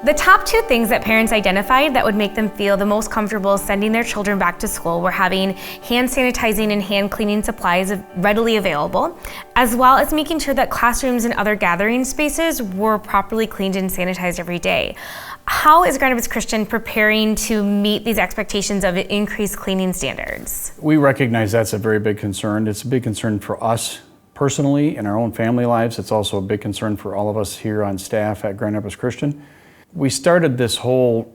The top two things that parents identified that would make them feel the most comfortable sending their children back to school were having hand sanitizing and hand cleaning supplies readily available, as well as making sure that classrooms and other gathering spaces were properly cleaned and sanitized every day. How is Grand Rapids Christian preparing to meet these expectations of increased cleaning standards? We recognize that's a very big concern. It's a big concern for us personally in our own family lives. It's also a big concern for all of us here on staff at Grand Rapids Christian. We started this whole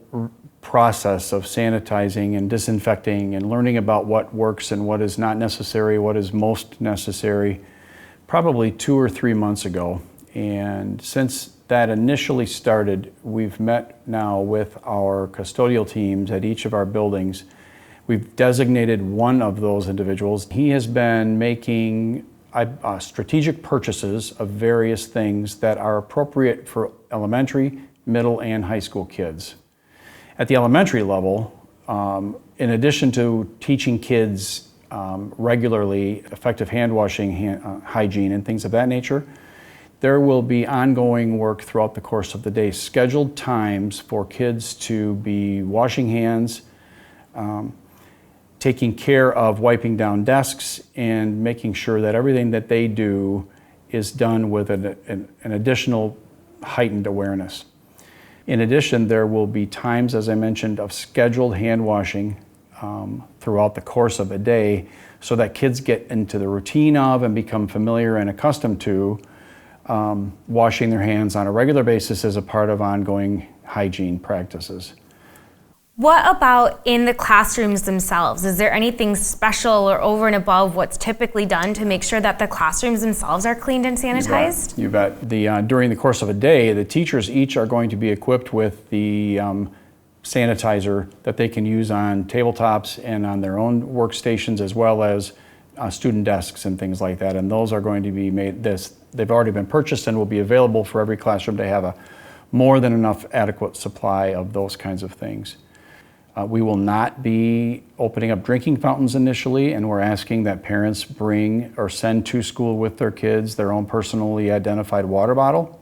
process of sanitizing and disinfecting and learning about what works and what is not necessary, what is most necessary, probably 2 or 3 months ago. And since that initially started, we've met now with our custodial teams at each of our buildings. We've designated one of those individuals. He has been making strategic purchases of various things that are appropriate for elementary, middle, and high school kids. At the elementary level, in addition to teaching kids regularly effective hand washing, hygiene, and things of that nature, there will be ongoing work throughout the course of the day, scheduled times for kids to be washing hands, taking care of wiping down desks, and making sure that everything that they do is done with an additional heightened awareness. In addition, there will be times, as I mentioned, of scheduled hand washing throughout the course of a day so that kids get into the routine of and become familiar and accustomed to washing their hands on a regular basis as a part of ongoing hygiene practices. What about in the classrooms themselves? Is there anything special or over and above what's typically done to make sure that the classrooms themselves are cleaned and sanitized? You bet. During the course of a day, the teachers each are going to be equipped with the sanitizer that they can use on tabletops and on their own workstations, as well as student desks and things like that. And those are going to be they've already been purchased and will be available for every classroom to have a more than enough adequate supply of those kinds of things. We will not be opening up drinking fountains initially, and we're asking that parents bring or send to school with their kids their own personally identified water bottle.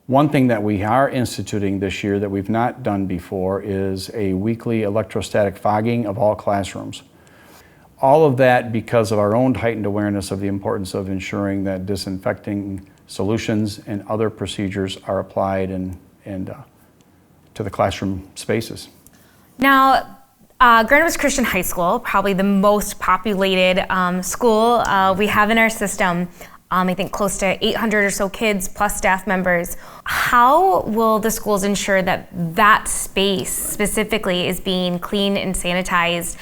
One thing that we are instituting this year that we've not done before is a weekly electrostatic fogging of all classrooms. All of that because of our own heightened awareness of the importance of ensuring that disinfecting solutions and other procedures are applied and to the classroom spaces. Now, Grand Rapids Christian High School, probably the most populated school we have in our system. I think close to 800 or so kids plus staff members. How will the schools ensure that that space specifically is being cleaned and sanitized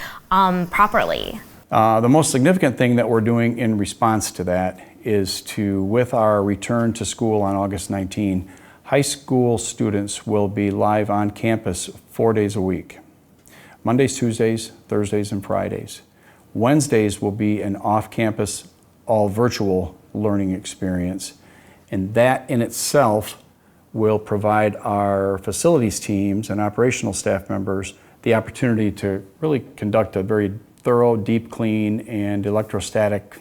properly? The most significant thing that we're doing in response to that is with our return to school on August 19, high school students will be live on campus 4 days a week. Mondays, Tuesdays, Thursdays, and Fridays. Wednesdays will be an off-campus, all virtual learning experience. And that in itself will provide our facilities teams and operational staff members the opportunity to really conduct a very thorough, deep clean, and electrostatic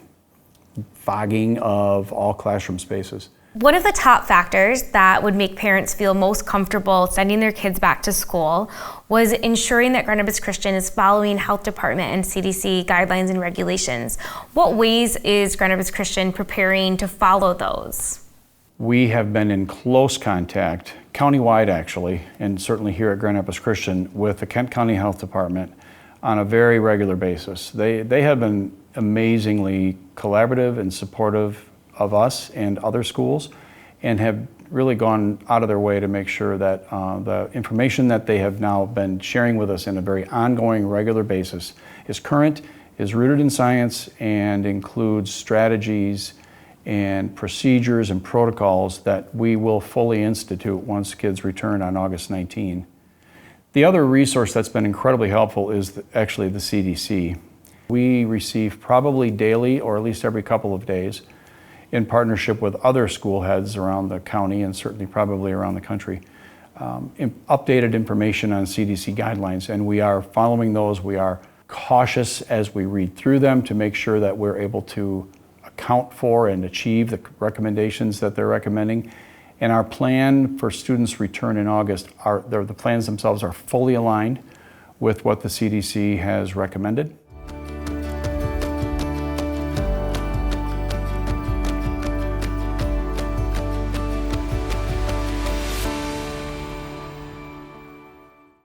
fogging of all classroom spaces. One of the top factors that would make parents feel most comfortable sending their kids back to school was ensuring that Grand Rapids Christian is following health department and CDC guidelines and regulations. What ways is Grand Rapids Christian preparing to follow those? We have been in close contact, countywide actually, and certainly here at Grand Rapids Christian, with the Kent County Health Department on a very regular basis. They have been amazingly collaborative and supportive of us and other schools, and have really gone out of their way to make sure that the information that they have now been sharing with us in a very ongoing, regular basis is current, is rooted in science, and includes strategies and procedures and protocols that we will fully institute once kids return on August 19. The other resource that's been incredibly helpful is actually the CDC. We receive probably daily, or at least every couple of days, in partnership with other school heads around the county and certainly probably around the country, updated information on CDC guidelines, and we are following those. We are cautious as we read through them to make sure that we're able to account for and achieve the recommendations that they're recommending, And our plan for students' return in August, the plans themselves are fully aligned with what the CDC has recommended.